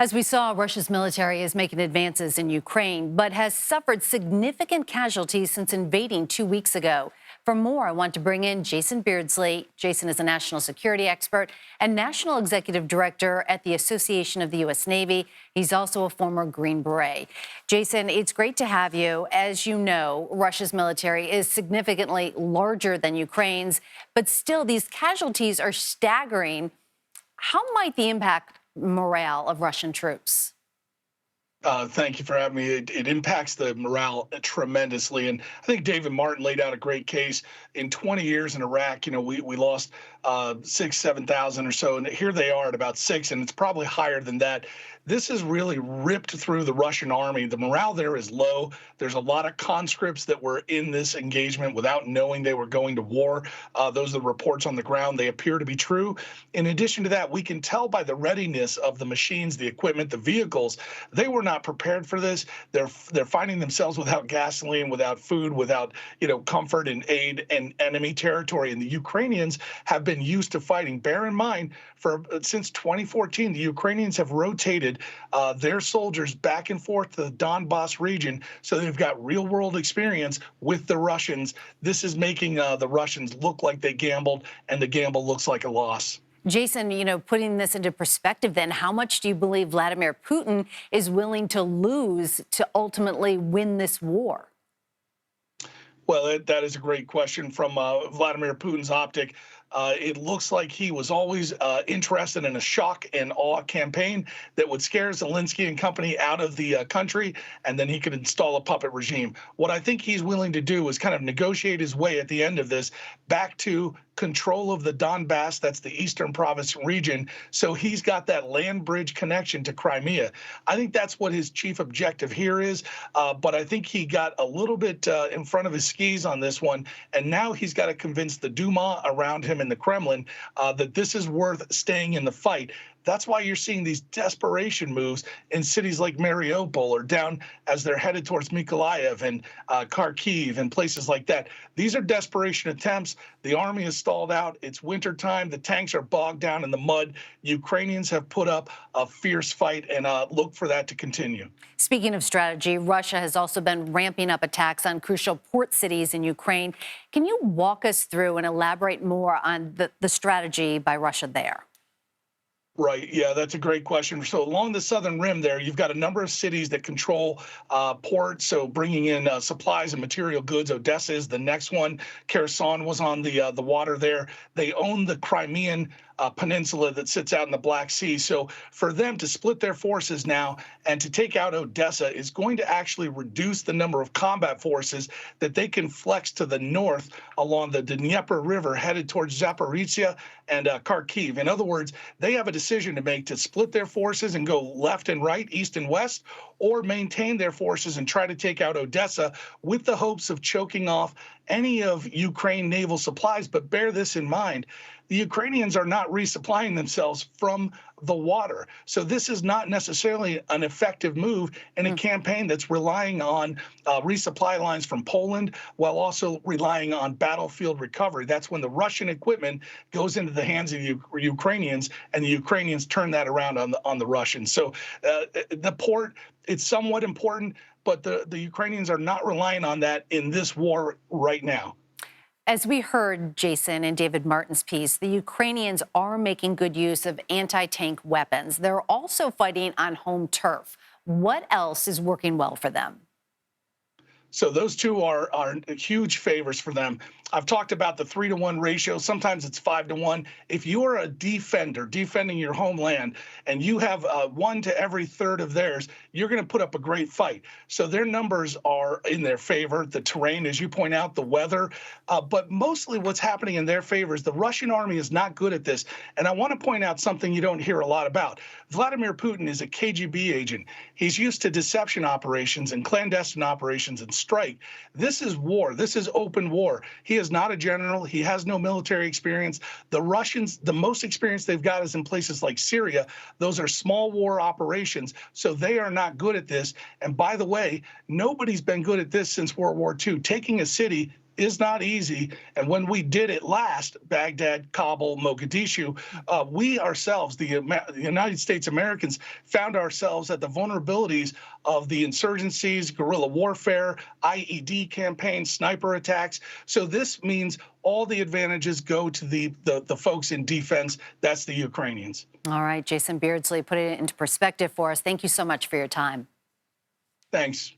As we saw, Russia's military is making advances in Ukraine, but has suffered significant casualties since invading 2 weeks ago. For more, I want to bring in Jason Beardsley. Jason is a national security expert and national executive director at the Association of the U.S. Navy. He's also a former Green Beret. Jason, it's great to have you. As you know, Russia's military is significantly larger than Ukraine's, but still these casualties are staggering. How might the impact morale of Russian troops? Thank you for having me. It impacts the morale tremendously. And I think David Martin laid out a great case. In 20 years in Iraq, we lost 7,000 or so. And here they are at about 6, and it's probably higher than that. This has really ripped through the Russian army. The morale there is low. There's a lot of conscripts that were in this engagement without knowing they were going to war. Those are the reports on the ground. They appear to be true. In addition to that, we can tell by the readiness of the machines, the equipment, the vehicles. They were not prepared for this. They're finding themselves without gasoline, without food, without comfort and aid in enemy territory. And the Ukrainians have been used to fighting. Bear in mind, since 2014, the Ukrainians have rotated their soldiers back and forth to the Donbass region, so they've got real-world experience with the Russians. This is making the Russians look like they gambled, and the gamble looks like a loss. Jason, putting this into perspective, then, how much do you believe Vladimir Putin is willing to lose to ultimately win this war? Well, that is a great question from Vladimir Putin's optic. It looks like he was always interested in a shock and awe campaign that would scare Zelensky and company out of the country, and then he could install a puppet regime. What I think he's willing to do is kind of negotiate his way at the end of this back to control of the Donbass, that's the eastern province region, so he's got that land bridge connection to Crimea. I think that's what his chief objective here is, but I think he got a little bit in front of his skis on this one, and now he's got to convince the Duma around him in the Kremlin that this is worth staying in the fight. That's why you're seeing these desperation moves in cities like Mariupol or down as they're headed towards Mykolaiv and Kharkiv and places like that. These are desperation attempts. The army is stalled out. It's wintertime. The tanks are bogged down in the mud. Ukrainians have put up a fierce fight, and look for that to continue. Speaking of strategy, Russia has also been ramping up attacks on crucial port cities in Ukraine. Can you walk us through and elaborate more on the strategy by Russia there? Right. Yeah, that's a great question. So along the southern rim there, you've got a number of cities that control ports, so bringing in supplies and material goods. Odessa is the next one. Kherson was on the water there. They own the Crimean peninsula that sits out in the Black Sea. So for them to split their forces now and to take out Odessa is going to actually reduce the number of combat forces that they can flex to the north along the Dnieper River headed towards Zaporizhia and Kharkiv. In other words, they have a decision to make to split their forces and go left and right, east and west, or maintain their forces and try to take out Odessa with the hopes of choking off any of Ukraine naval supplies. But bear this in mind, the Ukrainians are not resupplying themselves from the water. So this is not necessarily an effective move in a campaign that's relying on resupply lines from Poland while also relying on battlefield recovery. That's when the Russian equipment goes into the hands of the Ukrainians, and the Ukrainians turn that around on the Russians. So the port, it's somewhat important, but the Ukrainians are not relying on that in this war right now. As we heard, Jason, in David Martin's piece, the Ukrainians are making good use of anti-tank weapons. They're also fighting on home turf. What else is working well for them? So those two are huge favors for them. I've talked about the 3-to-1 ratio. Sometimes it's 5-to-1. If you are a defender defending your homeland and you have 1 to every third of theirs, you're going to put up a great fight. So their numbers are in their favor. The terrain, as you point out, the weather, but mostly what's happening in their favor is the Russian army is not good at this. And I want to point out something you don't hear a lot about. Vladimir Putin is a KGB agent. He's used to deception operations and clandestine operations and strike. This is war. This is open war. He is not a general. He has no military experience. The Russians, the most experience they've got is in places like Syria. Those are small war operations, so they are not good at this. And by the way, nobody's been good at this since World War II. Taking a city is not easy. And when we did it last, Baghdad, Kabul, Mogadishu, we ourselves, the United States Americans, found ourselves at the vulnerabilities of the insurgencies, guerrilla warfare, IED campaigns, sniper attacks. So this means all the advantages go to the folks in defense. That's the Ukrainians. All right, Jason Beardsley, put it into perspective for us. Thank you so much for your time. Thanks.